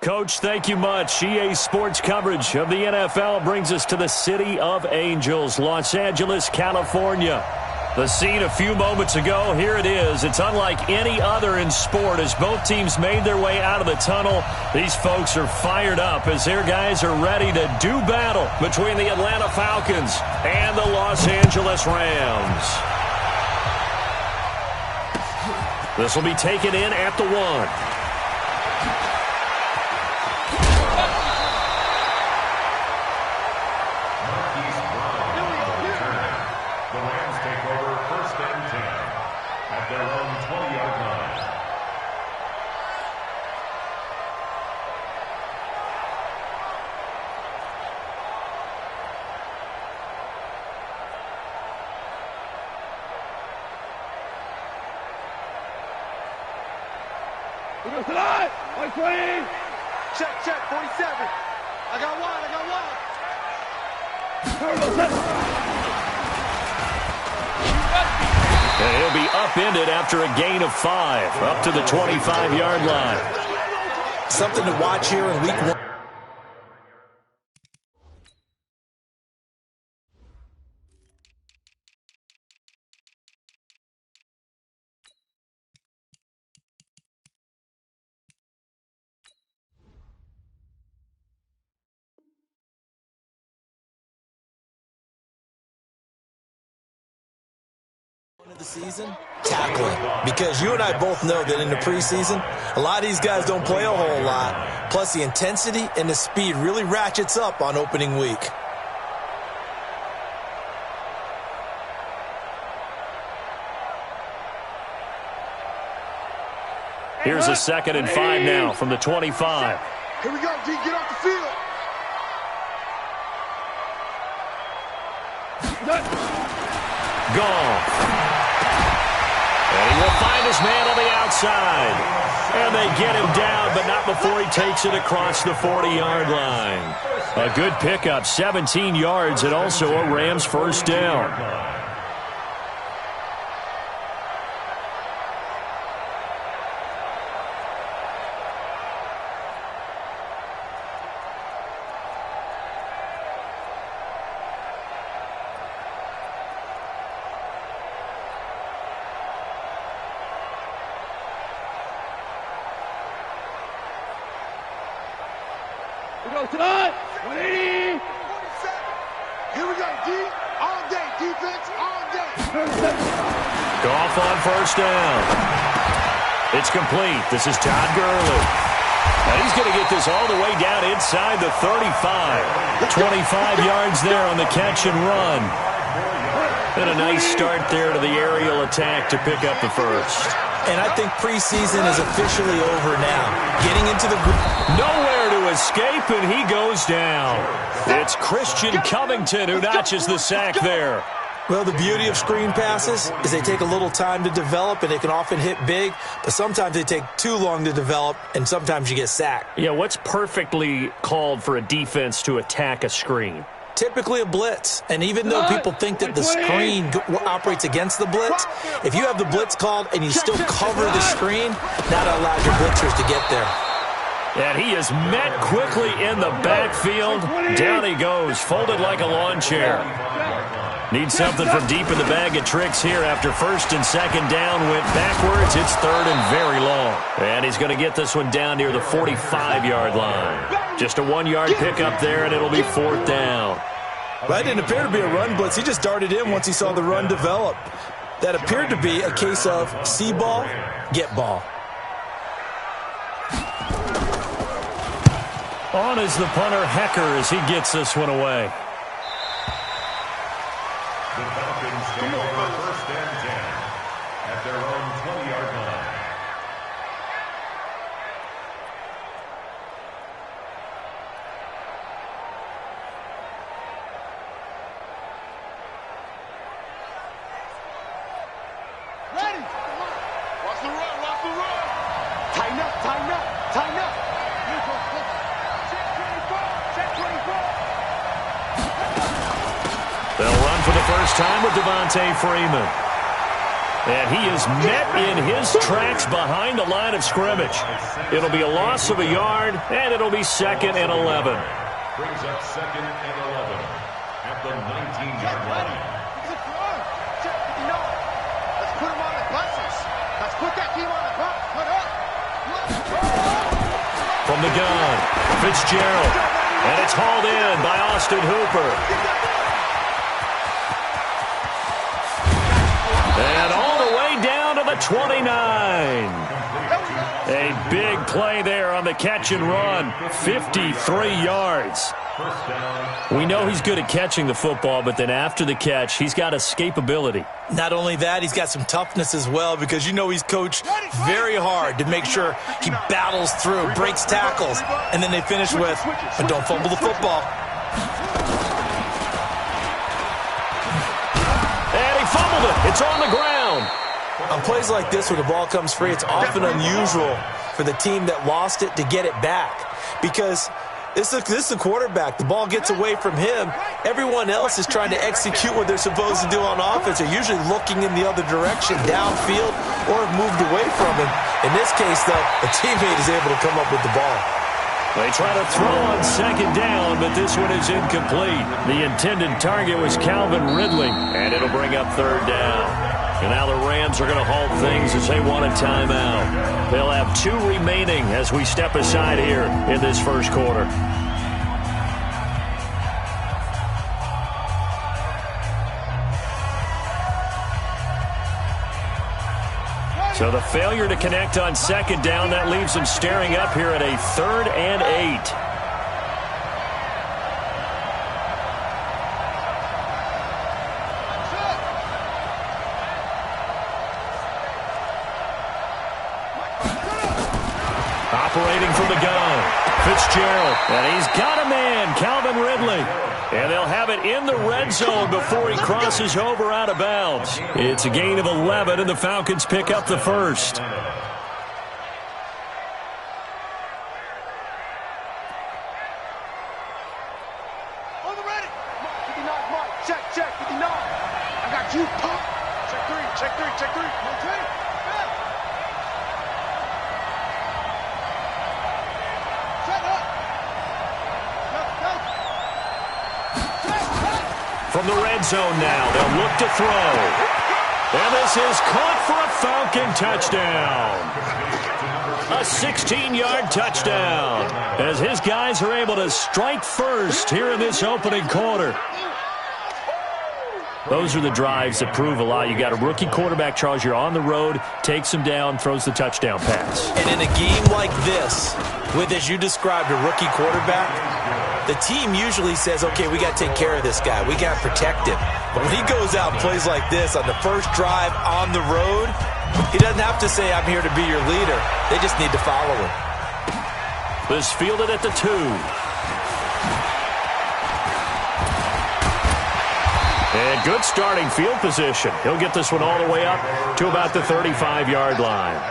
Coach, thank you much. EA Sports coverage of the NFL brings us to the City of Angels, Los Angeles, California. The scene a few moments ago, here it is. It's unlike any other in sport as both teams made their way out of the tunnel. These folks are fired up as their guys are ready to do battle between the Atlanta Falcons and the Los Angeles Rams. This will be taken in at the 1. Tonight, 120. Check, 47. I got one. And he'll be upended after a gain of 5, up to the 25-yard line. Something to watch here in week 1. Of the season, tackling, because you and I both know that in the preseason a lot of these guys don't play a whole lot, plus the intensity and the speed really ratchets up on opening week. Here's a 2nd and 5 now from the 25. Here we go, D, get off the field. Gone. And he will find his man on the outside. And they get him down, but not before he takes it across the 40-yard line. A good pickup, 17 yards, and also a Rams first down. Tonight, 180. 47. Here we go, D. All day. Defense, all day. Goff on first down. It's complete. This is Todd Gurley. And he's going to get this all the way down inside the 35. 25 yards there on the catch and run. And a nice start there to the aerial attack to pick up the first. And I think preseason is officially over now. Getting into the group. Nowhere to escape, and he goes down. It's Christian Covington who notches the sack there. Well, the beauty of screen passes is they take a little time to develop, and they can often hit big, but sometimes they take too long to develop, and sometimes you get sacked. Yeah, what's perfectly called for a defense to attack a screen? Typically a blitz, and even though people think that the screen operates against the blitz, if you have the blitz called and you still cover the screen, that allows your blitzers to get there. And he is met quickly in the backfield. Down he goes, folded like a lawn chair. Needs something from deep in the bag of tricks here after 1st and 2nd down. Went backwards. It's 3rd and very long. And he's going to get this one down near the 45-yard line. Just a 1-yard pickup there, and it'll be 4th down. That didn't appear to be a run blitz. He just darted in once he saw the run develop. That appeared to be a case of see ball, get ball. On is the punter, Hecker, as he gets this one away. The Falcons take over 1st and 10 at their own 20-yard line. Ready. Watch the run, watch the run. Tighten up, tighten up, tighten up. Check 24. They'll run for the first time with Devontae Freeman. And he is met in his tracks behind the line of scrimmage. It'll be a loss of a yard, and it'll be 2nd and 11. Brings up 2nd and 11 at the 19-yard line. Let's put him on the buses. Let's put that team on the bus. Put up. From the gun, Fitzgerald. And it's hauled in by Austin Hooper. And all the way down to the 29. A big play there on the catch and run. 53 yards. We know he's good at catching the football, but then after the catch, he's got escapability. Not only that, he's got some toughness as well, because you know he's coached very hard to make sure he battles through, breaks tackles, and then they finish with, but don't fumble the football. And he fumbled it. It's on the ground. On plays like this, when the ball comes free, it's often unusual for the team that lost it to get it back, because this is the quarterback. The ball gets away from him. Everyone else is trying to execute what they're supposed to do on offense. They're usually looking in the other direction, downfield, or have moved away from him. In this case, though, a teammate is able to come up with the ball. They try to throw on 2nd down, but this one is incomplete. The intended target was Calvin Ridley, and it'll bring up 3rd down. And now the Rams are going to halt things as they want a timeout. They'll have 2 remaining as we step aside here in this first quarter. So the failure to connect on 2nd down, that leaves them staring up here at a 3rd and 8. Operating from the gun, Fitzgerald, and he's got a man, Calvin Ridley. And they'll have it in the red zone before he crosses over out of bounds. It's a gain of 11, and the Falcons pick up the first. On the ready. 59, Mark. Check, 59. I got you, pump. Check 3. Okay. From the red zone now, they'll look to throw. And this is caught for a Falcon touchdown. A 16-yard touchdown as his guys are able to strike first here in this opening quarter. Those are the drives that prove a lot. You got a rookie quarterback, Charles. You're on the road, takes him down, throws the touchdown pass. And in a game like this, with, as you described, a rookie quarterback, the team usually says, okay, we got to take care of this guy. We got to protect him. But when he goes out and plays like this on the first drive on the road, he doesn't have to say, I'm here to be your leader. They just need to follow him. This fielded at the 2. And good starting field position. He'll get this one all the way up to about the 35-yard line.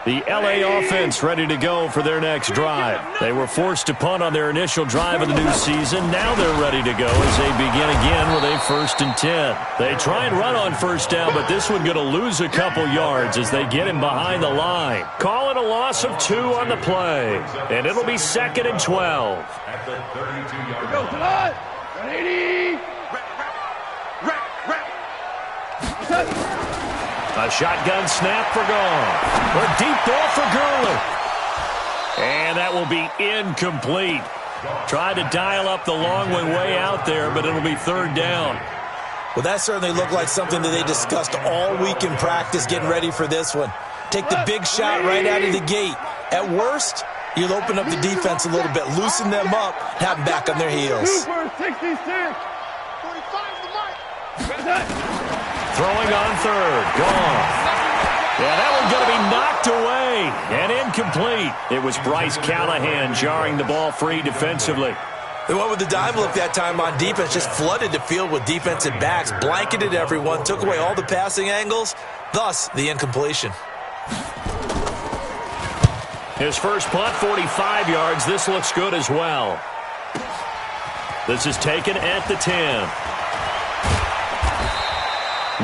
The LA offense ready to go for their next drive. They were forced to punt on their initial drive of the new season. Now they're ready to go as they begin again with a 1st and 10. They try and run on 1st down, but this one going to lose a couple yards as they get him behind the line. Call it a loss of 2 on the play, and it'll be 2nd and 12. At the 32-yard Go tonight. 180. A shotgun snap for Gone. A deep ball for Gurley. And that will be incomplete. Tried to dial up the long one way out there, but it'll be 3rd down. Well, that certainly looked like something that they discussed all week in practice getting ready for this one. Take the big shot right out of the gate. At worst, you'll open up the defense a little bit, loosen them up, have them back on their heels. 66. 45's the mark. Throwing on 3rd. Gone. Yeah, that one's going to be knocked away and incomplete. It was Bryce Callahan jarring the ball free defensively. They went with the dime look that time on defense, just flooded the field with defensive backs, blanketed everyone, took away all the passing angles, thus the incompletion. His first punt, 45 yards. This looks good as well. This is taken at the 10.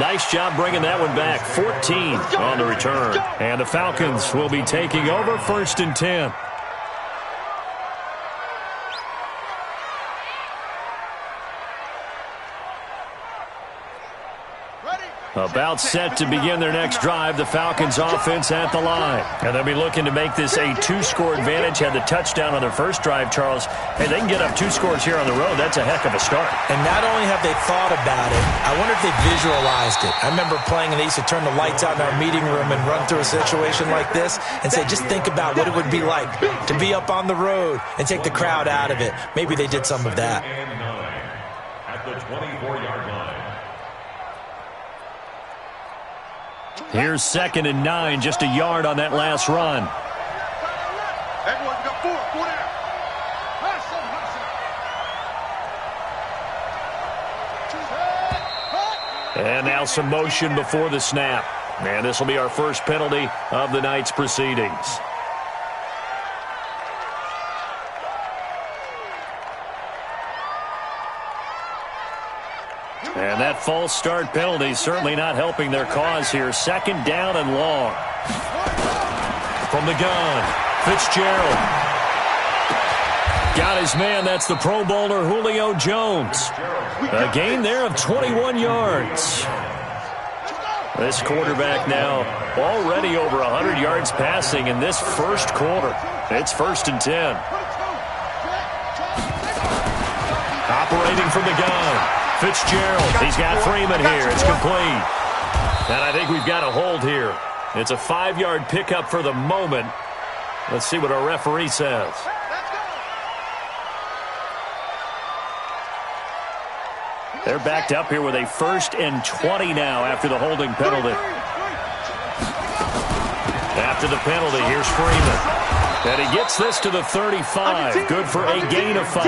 Nice job bringing that one back. 14 on the return. And the Falcons will be taking over 1st and 10. About set to begin their next drive. The Falcons offense at the line. And they'll be looking to make this a 2-score advantage. Had the touchdown on their first drive, Charles. Hey, they can get up 2 scores here on the road. That's a heck of a start. And not only have they thought about it, I wonder if they visualized it. I remember playing and they used to turn the lights out in our meeting room and run through a situation like this and say, just think about what it would be like to be up on the road and take the crowd out of it. Maybe they did some of that. At the 24-yard line. Here's 2nd and 9, just a yard on that last run. Everyone got 4 down. And now some motion before the snap. And this will be our first penalty of the night's proceedings. And that false start penalty certainly not helping their cause here. 2nd down and long. From the gun, Fitzgerald. Got his man. That's the Pro Bowler Julio Jones. A gain there of 21 yards. This quarterback now already over 100 yards passing in this first quarter. It's 1st and 10. Operating from the gun. Fitzgerald, he's got Freeman here. It's complete. And I think we've got a hold here. It's a 5-yard pickup for the moment. Let's see what our referee says. They're backed up here with a 1st and 20 now after the holding penalty. After the penalty, here's Freeman. And he gets this to the 35. Good for a gain of 5.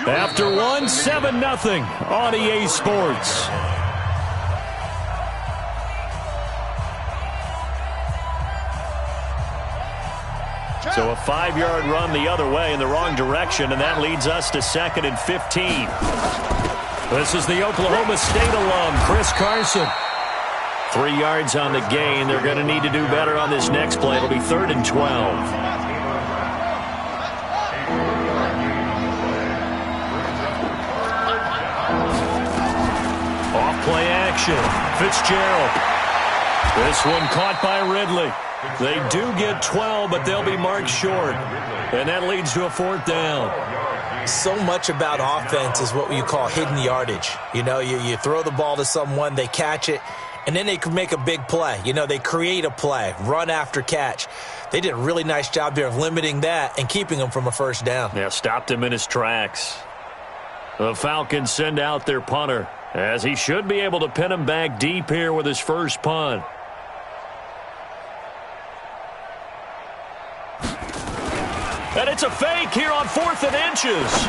After 1, 7-0 on EA Sports. So a 5-yard run the other way in the wrong direction, and that leads us to 2nd and 15. This is the Oklahoma State alum, Chris Carson. 3 yards on the gain. They're going to need to do better on this next play. It'll be 3rd and 12. Play action. Fitzgerald. This one caught by Ridley. They do get 12, but they'll be marked short. And that leads to a 4th down. So much about offense is what you call hidden yardage. You know, you throw the ball to someone, they catch it, and then they can make a big play. You know, they create a play, run after catch. They did a really nice job there of limiting that and keeping him from a 1st down. Yeah, stopped him in his tracks. The Falcons send out their punter, as he should be able to pin him back deep here with his first punt. And it's a fake here on 4th and inches.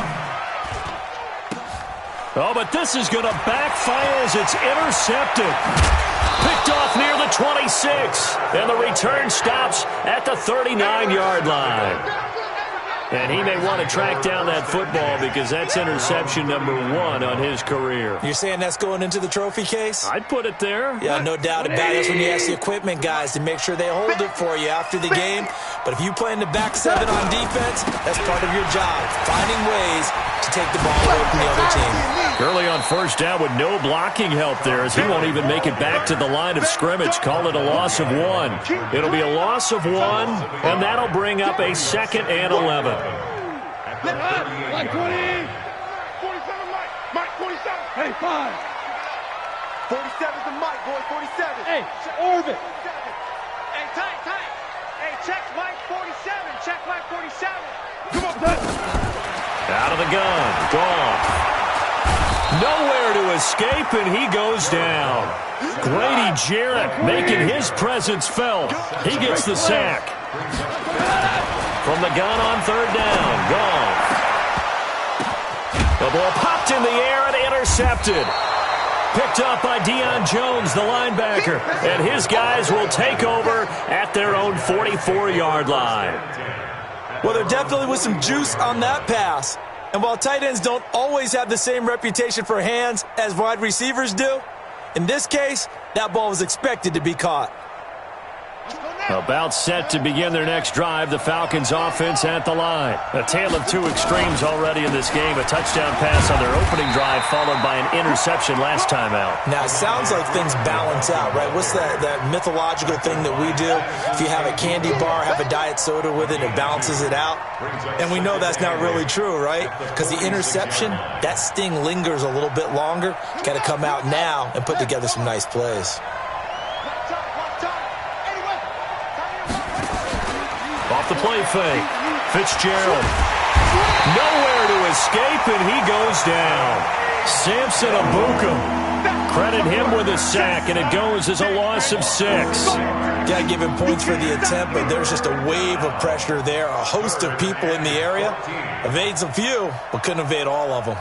Oh, but this is going to backfire as it's intercepted. Picked off near the 26. And the return stops at the 39-yard line. And he may want to track down that football because that's interception number 1 on his career. You're saying that's going into the trophy case? I'd put it there. Yeah, no doubt about it. That's when you ask the equipment guys to make sure they hold it for you after the game. But if you play in the back 7 on defense, that's part of your job, finding ways to take the ball away from the other team. Early on 1st down with no blocking help there as he won't even make it back to the line of scrimmage. Call it a loss of 1. It'll be a loss of 1, and that'll bring up a 2nd and 11. Mike 20. 47, Mike 47. Hey, 5. 47's the Mike, boy, 47. Hey, Orbit. Hey, tight. Hey, check Mike 47. Check Mike 47. Come on, Dad. Out of the gun. Gone. Nowhere Nowhere to escape, and he goes down. Grady Jarrett making his presence felt. He gets the sack. From the gun on third down. Gone. The ball popped in the air and intercepted. Picked up by Deion Jones, the linebacker. And his guys will take over at their own 44-yard line. Well, there definitely was some juice on that pass. And while tight ends don't always have the same reputation for hands as wide receivers do, in this case, that ball was expected to be caught. About set to begin their next drive, the Falcons offense at the line. A tale of two extremes already in this game. A touchdown pass on their opening drive followed by an interception last time out. Now, it sounds like things balance out, right? What's that mythological thing that we do? If you have a candy bar, have a diet soda with it, it balances it out. And we know that's not really true, right? Because the interception, that sting lingers a little bit longer. Got to come out now and put together some nice plays. Off the play fake. Fitzgerald. Nowhere to escape, and he goes down. Samson Abuka. Credit him with a sack, and it goes as a loss of 6. Got to give him points for the attempt, but there's just a wave of pressure there. A host of people in the area. Evades a few, but couldn't evade all of them.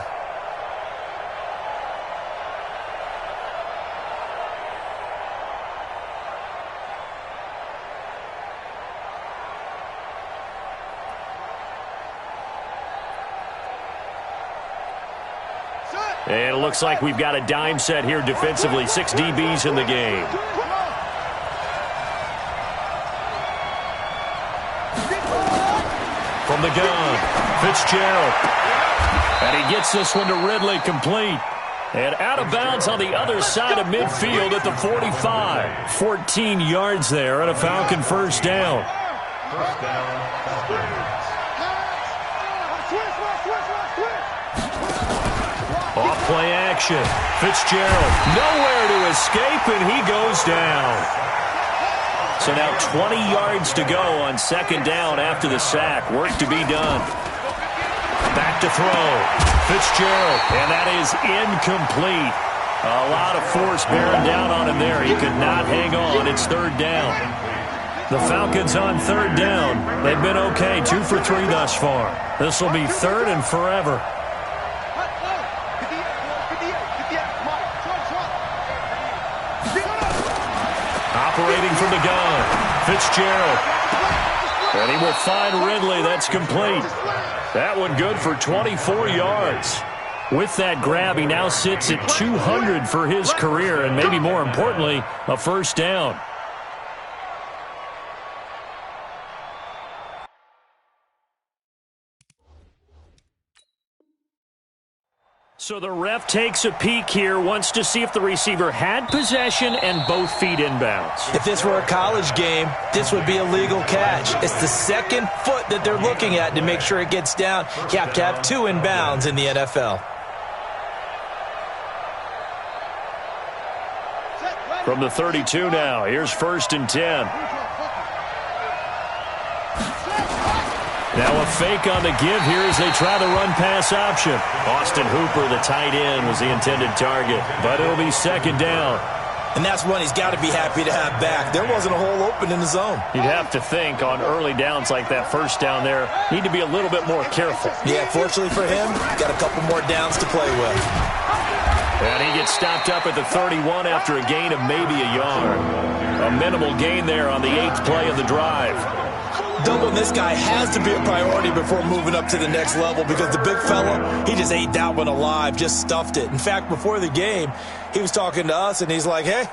And it looks like we've got a dime set here defensively. 6 DBs in the game. From the gun, Fitzgerald. And he gets this one to Ridley complete. And out of bounds on the other side of midfield at the 45. 14 yards there and a Falcon first down. First down. Off play action. Fitzgerald. Nowhere to escape, and he goes down. So now 20 yards to go on second down after the sack. Work to be done. Back to throw. Fitzgerald. And that is incomplete. A lot of force bearing down on him there. He could not hang on. It's third down. The Falcons on third down. They've been okay. 2 for 3 thus far. This will be third and forever. Operating from the gun, Fitzgerald. And he will find Ridley. That's complete. That one good for 24 yards. With that grab, he now sits at 200 for his career, and maybe more importantly, a first down. So the ref takes a peek here, wants to see if the receiver had possession and both feet inbounds. If this were a college game, this would be a legal catch. It's the second foot that they're looking at to make sure it gets down. You have to have 2 inbounds in the NFL. From the 32 now, here's first and 10. Now a fake on the give here as they try the run-pass option. Austin Hooper, the tight end, was the intended target, but it'll be second down. And that's one he's got to be happy to have back. There wasn't a hole open in the zone. You'd have to think on early downs like that first down there, need to be a little bit more careful. Yeah, fortunately for him, got a couple more downs to play with. And he gets stopped up at the 31 after a gain of maybe a yard. A minimal gain there on the 8th play of the drive. Doubling this guy has to be a priority before moving up to the next level because the big fella, he just ate that one alive, just stuffed it. In fact, before the game, he was talking to us, and he's like, hey,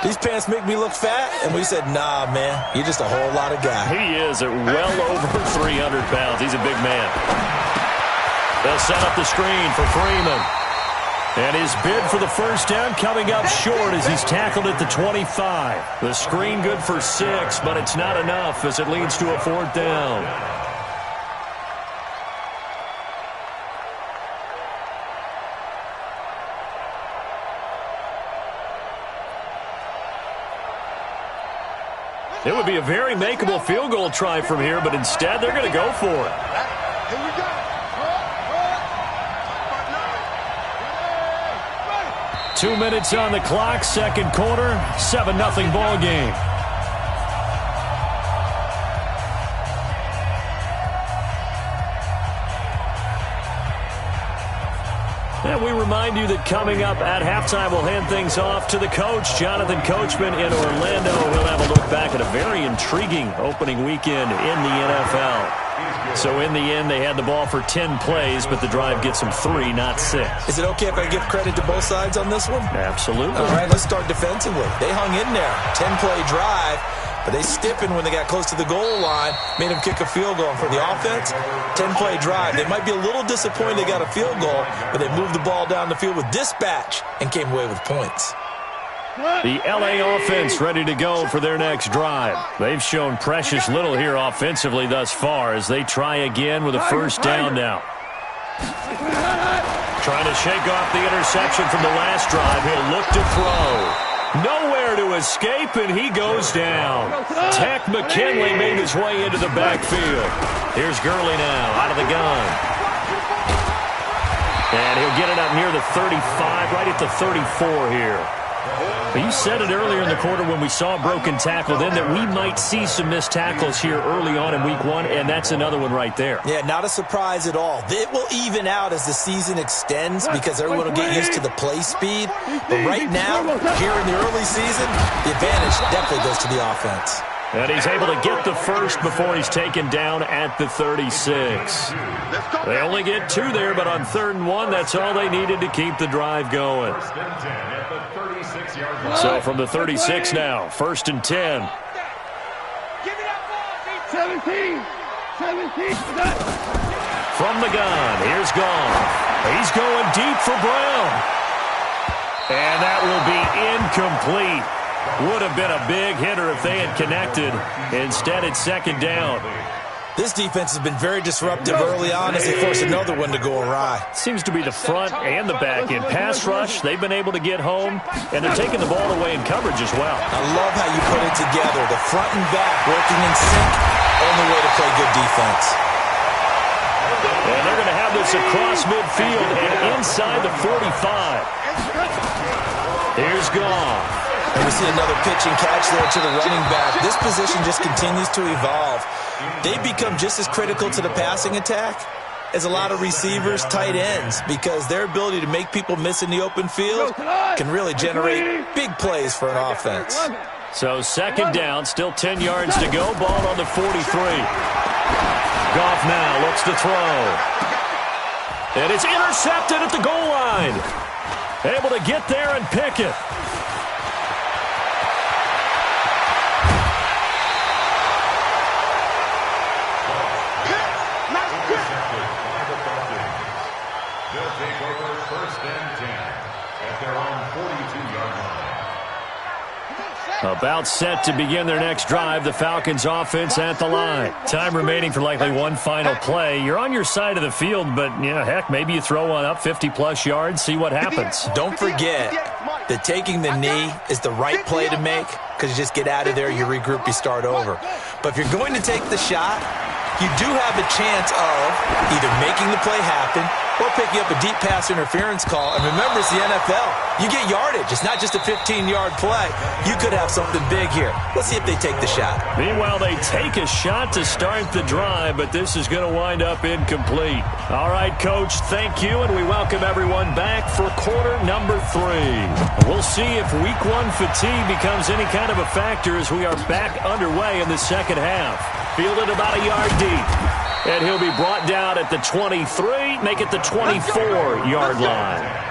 these pants make me look fat? And we said, nah, man, you're just a whole lot of guy. He is at well over 300 pounds. He's a big man. They'll set up the screen for Freeman. And his bid for the first down coming up short as he's tackled at the 25. The screen good for 6, but it's not enough as it leads to a 4th down. It would be a very makeable field goal try from here, but instead they're going to go for it. Here we go. 2 minutes on the clock, second quarter, 7-0 ball game. And we remind you that coming up at halftime, we'll hand things off to the coach, Jonathan Coachman in Orlando. He'll have a look back at a very intriguing opening weekend in the NFL. So in the end, they had the ball for 10 plays, but the drive gets them 3, not 6. Is it okay if I give credit to both sides on this one? Absolutely. All right, let's start defensively. They hung in there. 10-play drive. But they stiffened when they got close to the goal line, made them kick a field goal. And for the offense, 10-play drive. They might be a little disappointed they got a field goal, but they moved the ball down the field with dispatch and came away with points. The LA offense ready to go for their next drive. They've shown precious little here offensively thus far as they try again with a first down now. Trying to shake off the interception from the last drive. He'll look to throw. Nowhere to escape, and he goes down. Tech McKinley made his way into the backfield. Here's Gurley now, out of the gun. And he'll get it up near the 35, right at the 34 here. You said it earlier in the quarter when we saw a broken tackle then that we might see some missed tackles here early on in week 1, and that's another one right there. Yeah, not a surprise at all. It will even out as the season extends because everyone will get used to the play speed. But right now, here in the early season, the advantage definitely goes to the offense. And he's able to get the first before he's taken down at the 36. They only get 2 there, but on 3rd and 1, that's all they needed to keep the drive going. So from the 36 now, 1st and 10. 17. From the gun, here's Goff. He's going deep for Brown. And that will be incomplete. Would have been a big hitter if they had connected. Instead, it's 2nd down. This defense has been very disruptive early on as they force another one to go awry. Seems to be the front and the back end. Pass rush, they've been able to get home, and they're taking the ball away in coverage as well. I love how you put it together. The front and back working in sync, only way to play good defense. And they're going to have this across midfield and inside the 45. Here's Goff. And we see another pitch and catch there to the running back. This position just continues to evolve. They become just as critical to the passing attack as a lot of receivers, tight ends, because their ability to make people miss in the open field can really generate big plays for an offense. So 2nd down, still 10 yards to go. Ball on the 43. Goff now looks to throw. And it's intercepted at the goal line. Able to get there and pick it. About set to begin their next drive, the Falcons offense at the line. Time remaining for likely one final play. You're on your side of the field, but, heck, maybe you throw one up 50-plus yards, see what happens. Don't forget that taking the knee is the right play to make because you just get out of there, you regroup, you start over. But if you're going to take the shot, you do have a chance of either making the play happen or picking up a deep pass interference call. And remember, it's the NFL. You get yardage. It's not just a 15-yard play. You could have something big here. Let's see if they take the shot. Meanwhile, they take a shot to start the drive, but this is going to wind up incomplete. All right, Coach, thank you, and we welcome everyone back for quarter number 3. We'll see if Week 1 fatigue becomes any kind of a factor as we are back underway in the second half. Fielded about a yard deep. And he'll be brought down at the 23, make it the 24-yard line.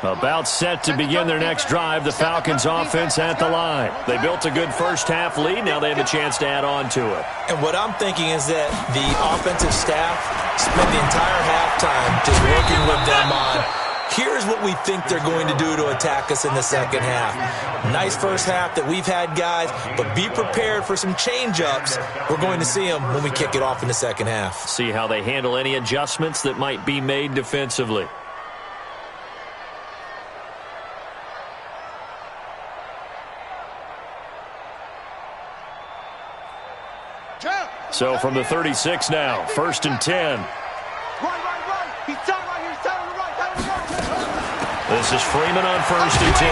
About set to begin their next drive, the Falcons offense at the line. They built a good first half lead. Now they have a chance to add on to it. And what I'm thinking is that the offensive staff spent the entire halftime just working with them on, here's what we think they're going to do to attack us in the second half. Nice first half that we've had, guys, but be prepared for some change-ups. We're going to see them when we kick it off in the second half. See how they handle any adjustments that might be made defensively. So from the 36 now, 1st and 10. Run. He's tied right here. He's tied on the right. Tied on the right. This is Freeman on 1st and 10.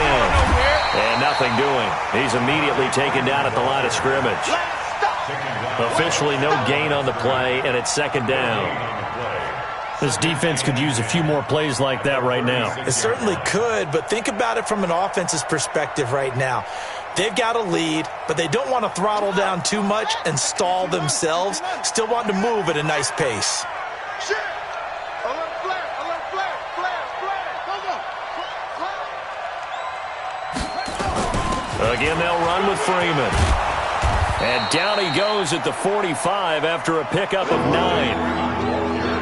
And nothing doing. He's immediately taken down at the line of scrimmage. Officially no gain on the play, and it's 2nd down. This defense could use a few more plays like that right now. It certainly could, but think about it from an offense's perspective right now. They've got a lead, but they don't want to throttle down too much and stall themselves. Still want to move at a nice pace. Again, they'll run with Freeman. And down he goes at the 45 after a pickup of 9.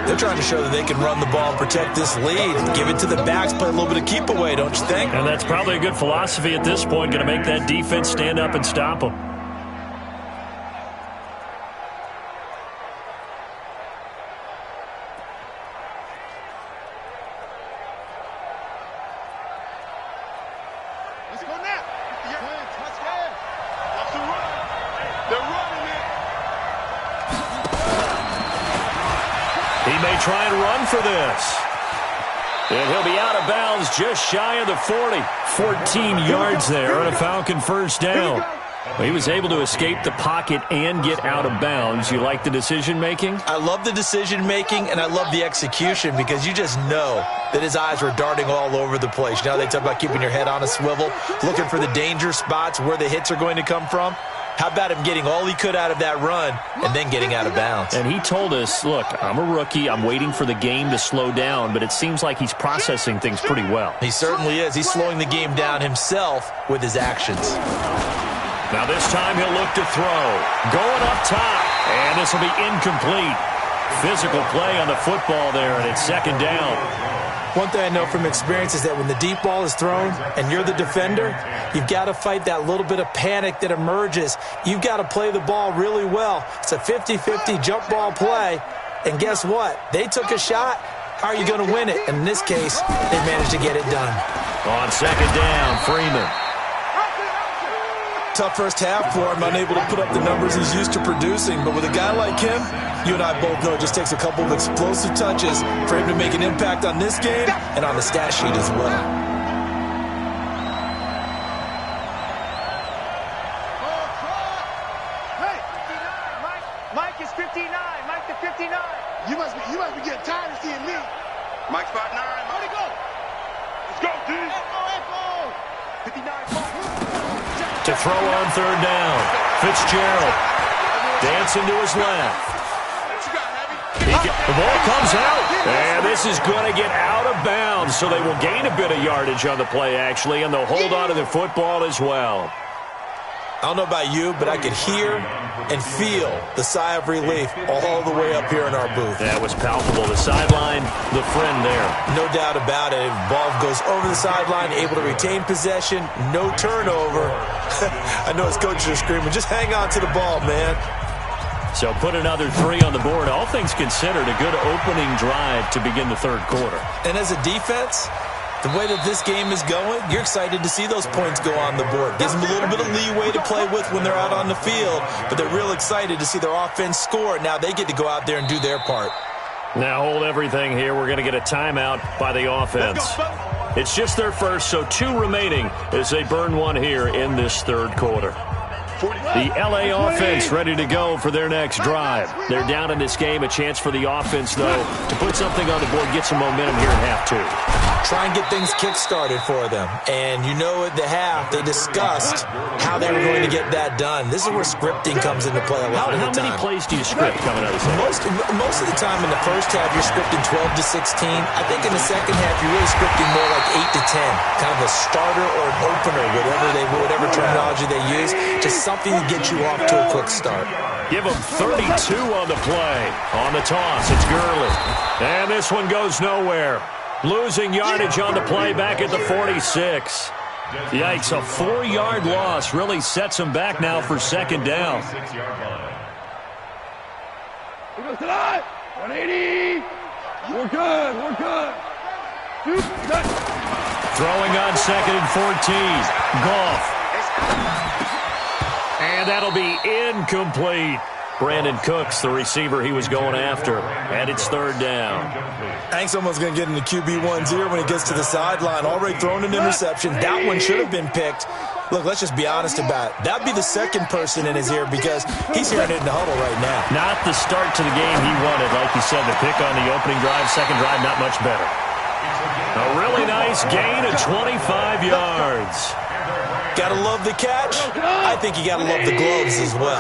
They're trying to show that they can run the ball and protect this lead. Give it to the backs, play a little bit of keep away, don't you think? And that's probably a good philosophy at this point, going to make that defense stand up and stop them. Let's go now. Let's go. Watch the run. They're running it. He may try and run for this. And he'll be out of bounds just shy of the 40. 14 yards there on a Falcon 1st down. He was able to escape the pocket and get out of bounds. You like the decision-making? I love the decision-making, and I love the execution because you just know that his eyes were darting all over the place. You know, they talk about keeping your head on a swivel, looking for the danger spots, where the hits are going to come from. How about him getting all he could out of that run and then getting out of bounds? And he told us, look, I'm a rookie. I'm waiting for the game to slow down, but it seems like he's processing things pretty well. He certainly is. He's slowing the game down himself with his actions. Now this time he'll look to throw. Going up top, and this will be incomplete. Physical play on the football there, and it's 2nd down. One thing I know from experience is that when the deep ball is thrown and you're the defender, you've got to fight that little bit of panic that emerges. You've got to play the ball really well. It's a 50-50 jump ball play, and guess what? They took a shot. How are you going to win it? And in this case, they managed to get it done. On 2nd down, Freeman. Tough first half for him, unable to put up the numbers he's used to producing. But with a guy like him, you and I both know it just takes a couple of explosive touches for him to make an impact on this game and on the stat sheet as well. Hey, 59, Mike is 59. Mike the 59. You must be getting tired of seeing me. Mike's 5'9". Where'd he go? Let's go, dude. Echo. 59, Mike. To throw on 3rd down. Fitzgerald dancing to his left. The ball comes out, and this is going to get out of bounds, so they will gain a bit of yardage on the play, actually, and they'll hold on to the football as well. I don't know about you, but I could hear and feel the sigh of relief all the way up here in our booth. That was palpable. The sideline, the friend there. No doubt about it. Ball goes over the sideline, able to retain possession, no turnover. I know his coaches are screaming, just hang on to the ball, man. So put another 3 on the board. All things considered, a good opening drive to begin the 3rd quarter. And as a defense, the way that this game is going, you're excited to see those points go on the board. Gives them a little bit of leeway to play with when they're out on the field, but they're real excited to see their offense score. Now they get to go out there and do their part. Now hold everything here. We're going to get a timeout by the offense. It's just their first, so 2 remaining as they burn 1 here in this 3rd quarter. The LA offense ready to go for their next drive. They're down in this game. A chance for the offense, though, to put something on the board, get some momentum here in half 2. Try and get things kick-started for them. And you know at the half, they discussed how they were going to get that done. This is where scripting comes into play a lot of the time. How many plays do you script coming out of this? Most of the time in the first half, you're scripting 12 to 16. I think in the second half, you're really scripting more like 8 to 10. Kind of a starter or an opener, whatever terminology they use. Just something to get you off to a quick start. Give them 32 on the play. On the toss, it's Gurley. And this one goes nowhere. Losing yardage on the play back at the 46. Yikes, a 4-yard loss really sets them back now for 2nd down. He goes tonight. 180. We're good. Throwing on 2nd and 14. Goff. And that'll be incomplete. Brandon Cooks, the receiver he was going after. And it's third down. I think someone's going to get into QB1's ear when he gets to the sideline. Already thrown an interception. That one should have been picked. Look, let's just be honest about it. That would be the second person in his ear because he's hearing it in the huddle right now. Not the start to the game he wanted. Like you said, the pick on the opening drive, second drive, not much better. A really nice gain of 25 yards. Got to love the catch. I think you got to love the gloves as well.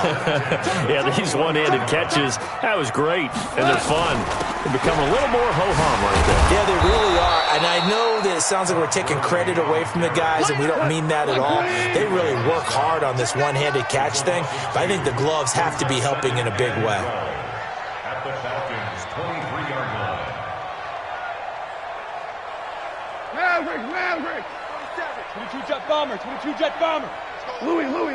Yeah, these one-handed catches, that was great, and they're fun. They become a little more ho-hum right there. Yeah, they really are, and I know that it sounds like we're taking credit away from the guys, and we don't mean that at all. They really work hard on this one-handed catch thing, but I think the gloves have to be helping in a big way. At the Falcons' 23-yard line. Maverick. 22-jet bomber. Louis. Let's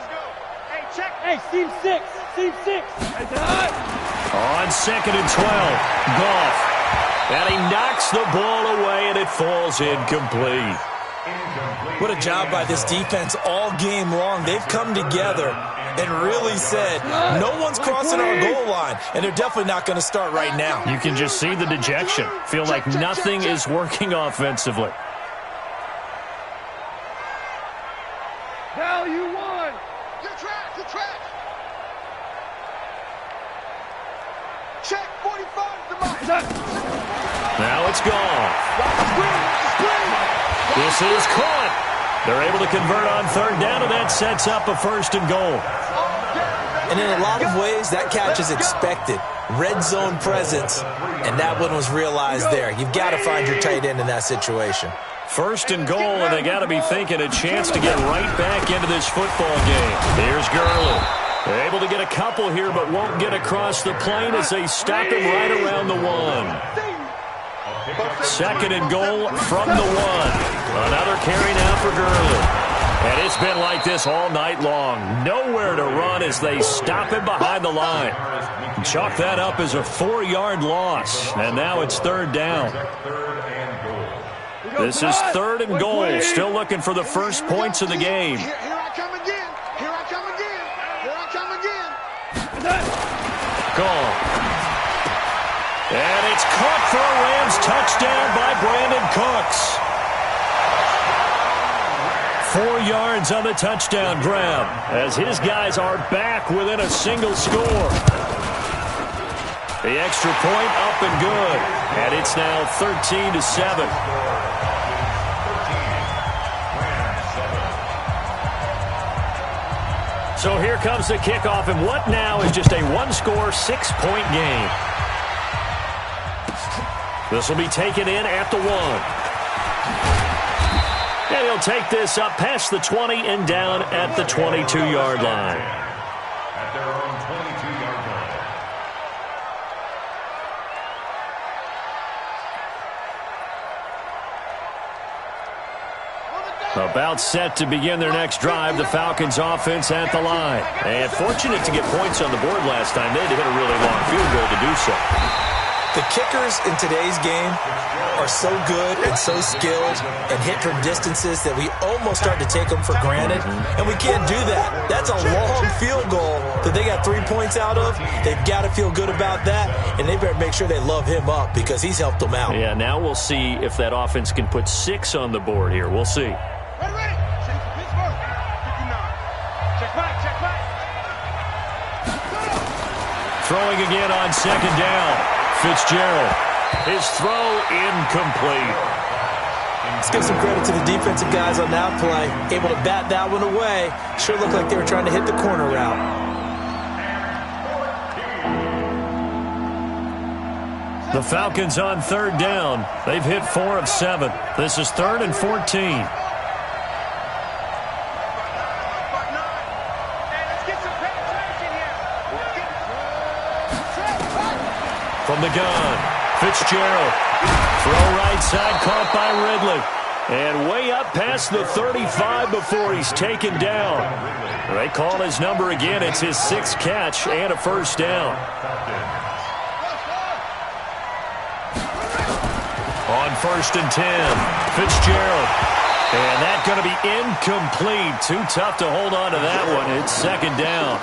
go. Hey, check. Hey, seam 6. On second and 12, Goff. And he knocks the ball away, and it falls incomplete. What a job by this defense all game long. They've come together and really said, no one's crossing our goal line, and they're definitely not going to start right now. You can just see the dejection. Feel like nothing is working offensively. Now you won. Good track. Check 45 to my. Now it's gone. This is caught. They're able to convert on third down, and that sets up a first and goal. And in a lot of ways, that catch is expected. Red zone presence, and that one was realized there. You've got to find your tight end in that situation. First and goal, and they got to be thinking a chance to get right back into this football game. Here's Gurley. They're able to get a couple here, but won't get across the plane as they stop him right around the one. Second and goal from the one. Another carry now for Gurley. And it's been like this all night long. Nowhere to run as they stop him behind the line. Chalk that up as a 4-yard loss. And now it's third down. This is third and goal. Still looking for the first points of the game. Here I come again. Gone. And it's caught for a Rams touchdown by Brandon Cooks. 4 yards on the touchdown grab as his guys are back within a single score. The extra point up and good. And it's now 13-7. So here comes the kickoff, and what now is just a one-score, 6-point game. This will be taken in at the 1. And he'll take this up past the 20 and down at the 22-yard line. At their own 22-yard line. About set to begin their next drive, the Falcons offense at the line. And fortunate to get points on the board last time. They had to hit a really long field goal to do so. The kickers in today's game are so good and so skilled and hit from distances that we almost start to take them for granted, and we can't do that. That's a long field goal that they got 3 points out of. They've got to feel good about that, and they better make sure they love him up because he's helped them out. Yeah, now we'll see if that offense can put 6 on the board here. We'll see. Ready. Pittsburgh. 59. Check back. Throwing again on second down. Fitzgerald. His throw incomplete. Let's give some credit to the defensive guys on that play. Able to bat that one away. Sure looked like they were trying to hit the corner route. The Falcons on third down. They've hit 4 of 7. This is 3rd and 14. From the gun, Fitzgerald. Throw right side, caught by Ridley. And way up past the 35 before he's taken down. They call his number again. It's his 6th catch and a first down. On 1st and 10, Fitzgerald. And that's going to be incomplete. Too tough to hold on to that one. It's second down.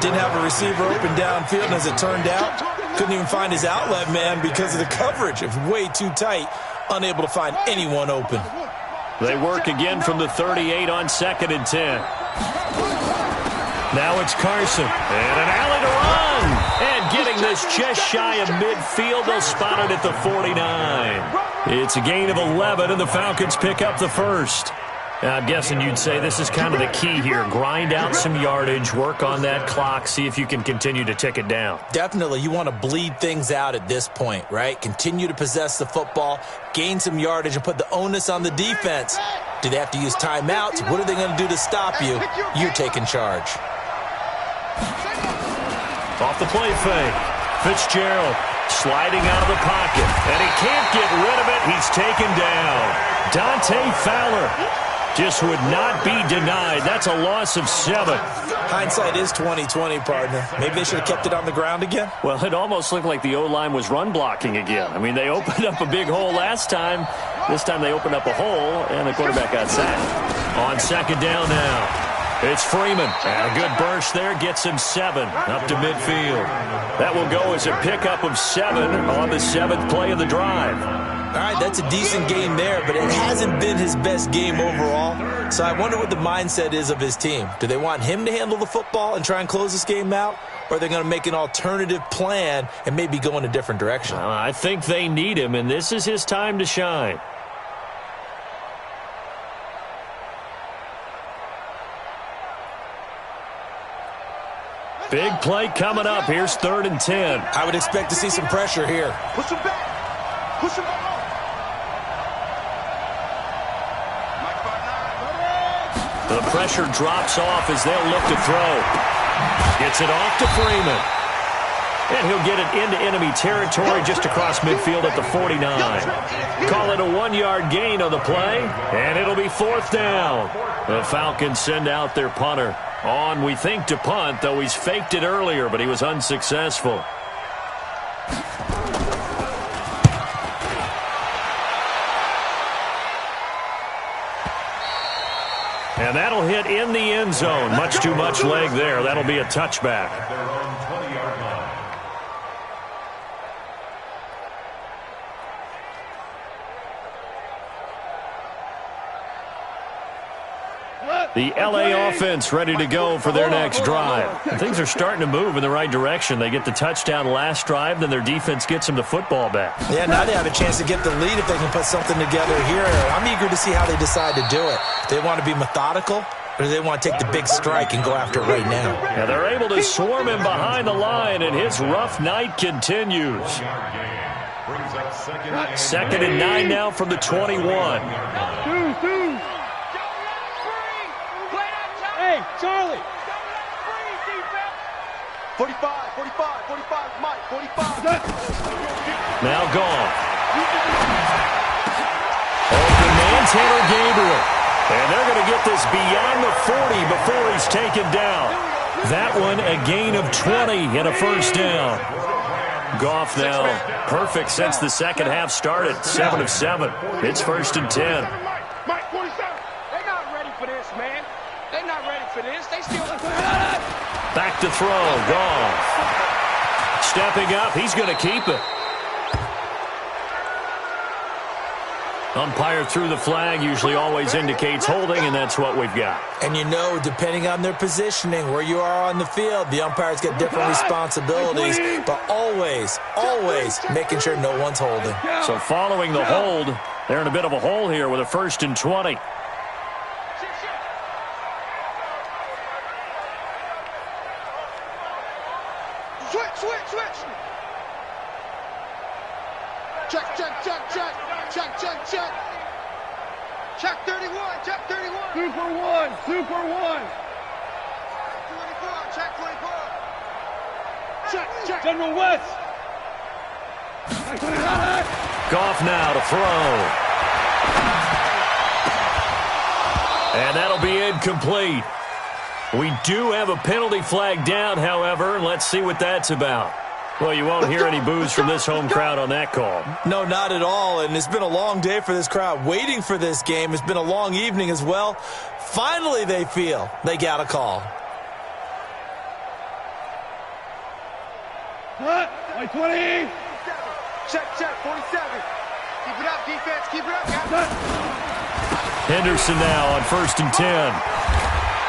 Didn't have a receiver open downfield, and as it turned out, couldn't even find his outlet man because of the coverage. It was way too tight, unable to find anyone open. They work again from the 38 on 2nd and 10. Now it's Carson. And an alley to run. And getting this just shy of midfield. They'll spot it at the 49. It's a gain of 11, and the Falcons pick up the first. I'm guessing you'd say this is kind of the key here. Grind out some yardage, work on that clock, see if you can continue to tick it down. Definitely. You want to bleed things out at this point, right? Continue to possess the football, gain some yardage, and put the onus on the defense. Do they have to use timeouts? What are they going to do to stop you? You're taking charge. Off the play fake. Fitzgerald sliding out of the pocket. And he can't get rid of it. He's taken down. Dante Fowler just would not be denied. That's a loss of 7. Hindsight is 20/20, partner. Maybe they should have kept it on the ground again. Well, it almost looked like the O-line was run blocking again. I mean, they opened up a big hole last time. This time they opened up a hole, and the quarterback got sacked. On 2nd down now. It's Freeman. And a good burst there gets him 7 up to midfield. That will go as a pickup of 7 on the 7th play of the drive. All right, that's a decent game there, but it hasn't been his best game overall. So I wonder what the mindset is of his team. Do they want him to handle the football and try and close this game out? Or are they going to make an alternative plan and maybe go in a different direction? I think they need him, and this is his time to shine. Big play coming up. Here's 3rd and 10. I would expect to see some pressure here. Push him back. Push him back. The pressure drops off as they'll look to throw. Gets it off to Freeman. And he'll get it into enemy territory just across midfield at the 49. Call it a 1-yard gain on the play, and it'll be 4th down. The Falcons send out their punter. On, we think, to punt, though he's faked it earlier, but he was unsuccessful. And that'll hit in the end zone. Much too much leg there. That'll be a touchback. At their own 20-yard line. The LA offense ready to go for their next drive. And things are starting to move in the right direction. They get the touchdown last drive, then their defense gets them the football back. Yeah, now they have a chance to get the lead if they can put something together here. I'm eager to see how they decide to do it. Do they want to be methodical, or do they want to take the big strike and go after it right now? Yeah, they're able to swarm him behind the line, and his rough night continues. 2nd and 9 now from the 21. Hey, Charlie. 45, Mike, 45. Now gone. Open man, Taylor Gabriel. And they're going to get this beyond the 40 before he's taken down. That one a gain of 20 and a 1st down. Goff now perfect since the second half started. 7 of 7. It's 1st and 10. Mike, 47. They're not ready for this, man. They're not ready for this. They still... Back to throw. Goff. Stepping up. He's going to keep it. Umpire threw the flag. Usually always indicates holding, and that's what we've got. And you know, depending on their positioning, where you are on the field, the umpires get different responsibilities, but always, always making sure no one's holding. So following the hold, they're in a bit of a hole here with a 1st and 20. Switch. Check. Check 31. Super one. 24. Check 24. Check. General West. Goff now to throw. And that'll be incomplete. We do have a penalty flag down, however, and let's see what that's about. Well, you won't hear any boos from this home crowd on that call. No, not at all, and it's been a long day for this crowd waiting for this game. It's been a long evening as well. Finally, they feel they got a call. Cut! 20! Check, 47. Keep it up, defense. Keep it up, guys. Henderson now on 1st and 10.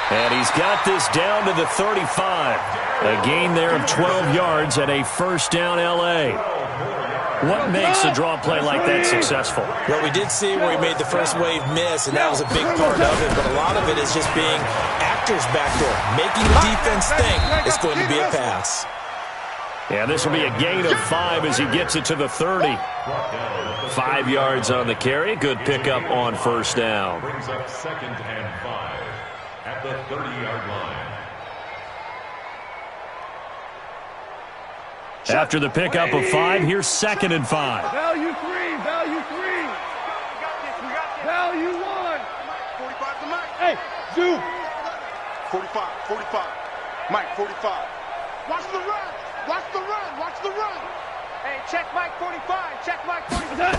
And he's got this down to the 35. A gain there of 12 yards and a first down L.A. What makes a draw play like that successful? Well, we did see where he made the first wave miss, and that was a big part of it. But a lot of it is just being actors back there, making the defense think it's going to be a pass. Yeah, this will be a gain of 5 as he gets it to the 30. 5 yards on the carry. Good pickup on first down. Brings up 2nd and 5 at the 30-yard line. After the pickup of 5, here's 2nd and 5. Value 3. Value 3. Value 1. 45 to Mike. Hey, Zoo. 45. Mike, 45. Watch the run. Watch the run. Watch the run. Hey, check Mike 45. Check Mike 45.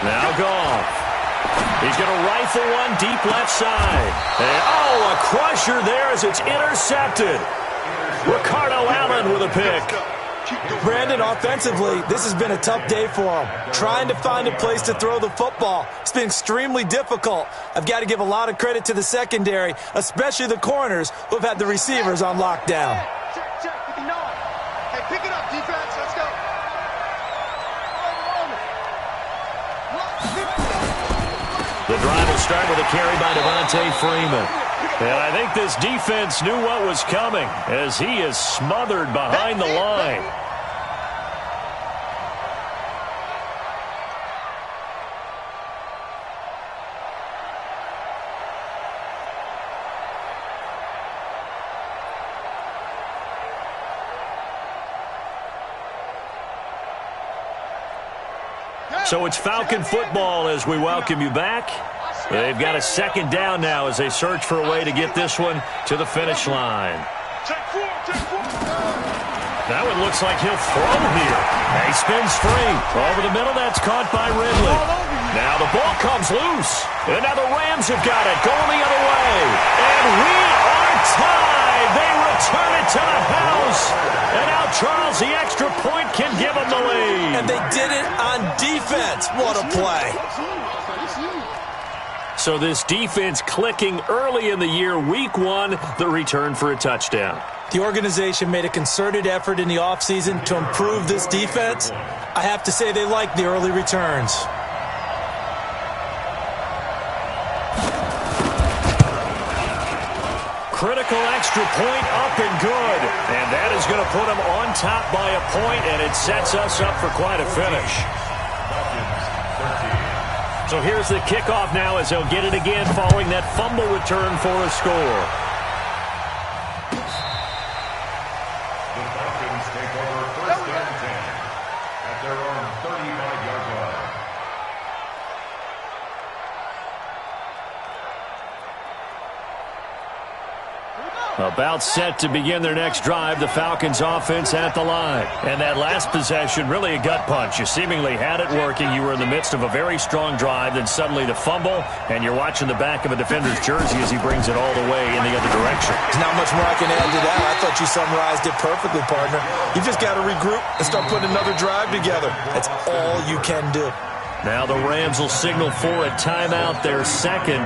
Now Goff. He's going to rifle one deep left side. And, a crusher there as it's intercepted. Ricardo Allen with a pick. Brandon, offensively, this has been a tough day for him. Trying to find a place to throw the football. It's been extremely difficult. I've got to give a lot of credit to the secondary, especially the corners who have had the receivers on lockdown. Check. Hey, pick it up, defense. Let's go. The drive will start with a carry by Devontae Freeman. And I think this defense knew what was coming as he is smothered behind the line. So it's Falcon football as we welcome you back. They've got a 2nd down now as they search for a way to get this one to the finish line. Now it looks like he'll throw here. He spins free. Over the middle, that's caught by Ridley. Now the ball comes loose. And now the Rams have got it, going the other way. And we are tied. They return it to the house. And now Charles, the extra point, can give them the lead. And they did it on defense. What a play. So this defense clicking early in the year, week 1, the return for a touchdown. The organization made a concerted effort in the offseason to improve this defense. I have to say they like the early returns. Critical extra point up and good. And that is going to put them on top by a point, and it sets us up for quite a finish. So here's the kickoff now as they'll get it again following that fumble return for a score. The Falcons take over 1st and 10 at their own 35-yard line. About set to begin their next drive, the Falcons offense at the line. And that last possession, really a gut punch. You seemingly had it working. You were in the midst of a very strong drive, then suddenly the fumble, and you're watching the back of a defender's jersey as he brings it all the way in the other direction. There's not much more I can add to that. I thought you summarized it perfectly, partner. You just got to regroup and start putting another drive together. That's all you can do. Now the Rams will signal for a timeout, their 2nd,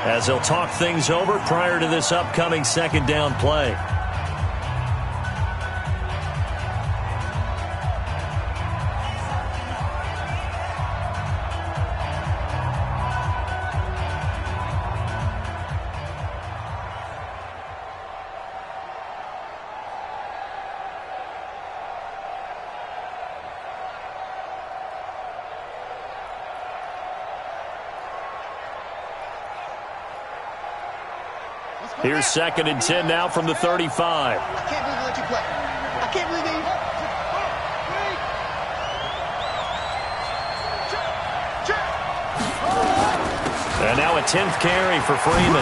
as they'll talk things over prior to this upcoming 2nd down play. Here's 2nd and 10 now from the 35. I can't believe they let you play. I can't believe they... And now a 10th carry for Freeman.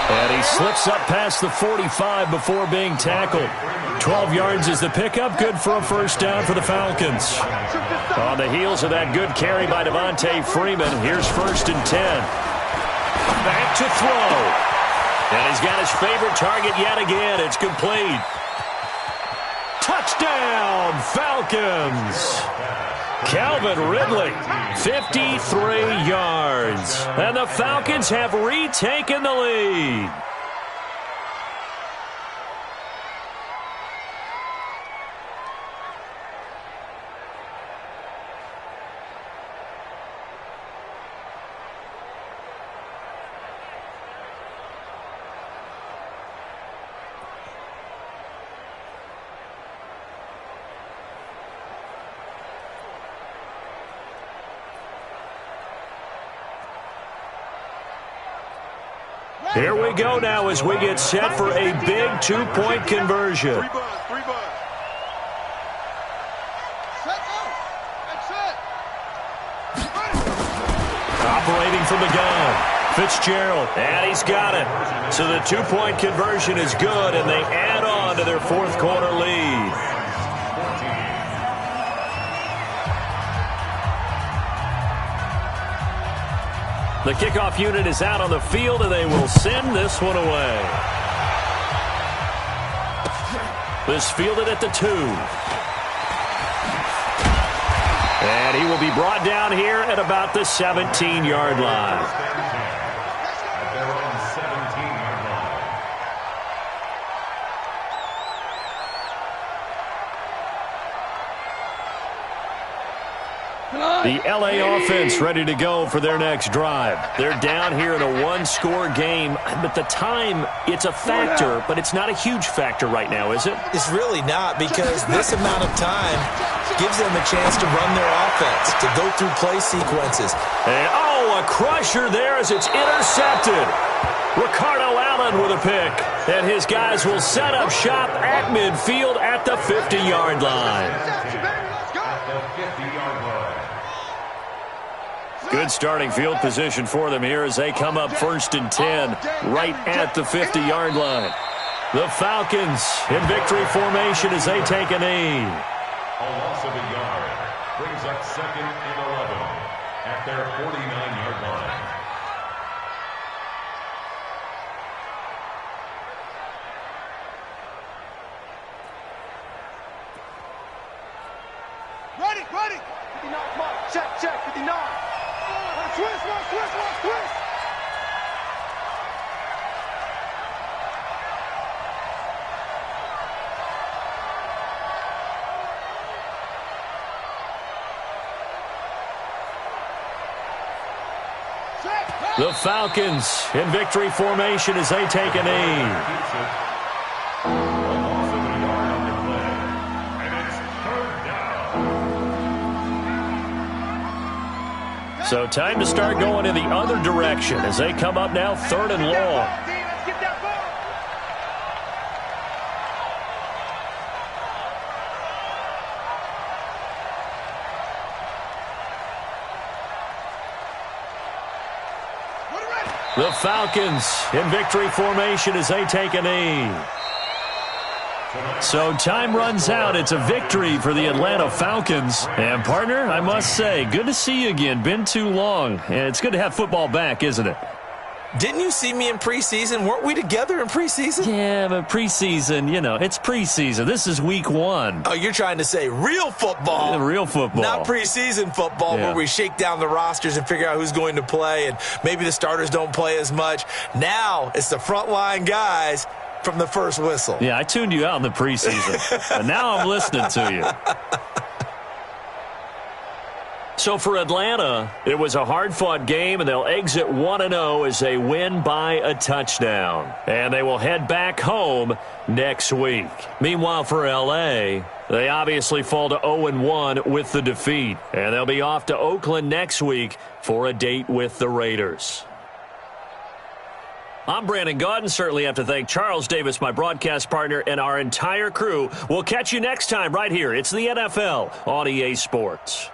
And he slips up past the 45 before being tackled. 12 yards is the pickup. Good for a first down for the Falcons. On the heels of that good carry by Devontae Freeman, here's 1st and 10. Back to throw. And he's got his favorite target yet again. It's complete. Touchdown, Falcons. Calvin Ridley, 53 yards. And the Falcons have retaken the lead. Here we go now as we get set for a big 2-point conversion. Operating from the gun, Fitzgerald, and he's got it. So the 2-point conversion is good, and they add on to their 4th quarter lead. The kickoff unit is out on the field, and they will send this one away. This fielded at the 2. And he will be brought down here at about the 17-yard line. The LA offense ready to go for their next drive. They're down here in a 1-score game, but the time, it's a factor, but it's not a huge factor right now, is it? It's really not, because this amount of time gives them a chance to run their offense, to go through play sequences. And, a crusher there as it's intercepted. Ricardo Allen with a pick, and his guys will set up shop at midfield at the 50-yard line. Good starting field position for them here as they come up 1st and 10 right at the 50-yard line. The Falcons in victory formation as they take a knee. A loss of a yard brings up 2nd and 11 at their 49-yard line. Ready. 59, mark. Check, 59. Twist. The Falcons in victory formation as they take a knee. So time to start going in the other direction as they come up now 3rd and long. The Falcons in victory formation as they take a knee. So time runs out. It's a victory for the Atlanta Falcons. And, partner, I must say, good to see you again. Been too long. And it's good to have football back, isn't it? Didn't you see me in preseason? Weren't we together in preseason? Yeah, but preseason, it's preseason. This is week 1. Oh, you're trying to say real football. Yeah, real football. Not preseason football where we shake down the rosters and figure out who's going to play, and maybe the starters don't play as much. Now it's the frontline guys from the first whistle. Yeah, I tuned you out in the preseason, but now I'm listening to you. So for Atlanta, it was a hard-fought game, and they'll exit 1-0 as they win by a touchdown. And they will head back home next week. Meanwhile, for L.A., they obviously fall to 0-1 with the defeat. And they'll be off to Oakland next week for a date with the Raiders. I'm Brandon Gaudin. Certainly have to thank Charles Davis, my broadcast partner, and our entire crew. We'll catch you next time right here. It's the NFL on EA Sports.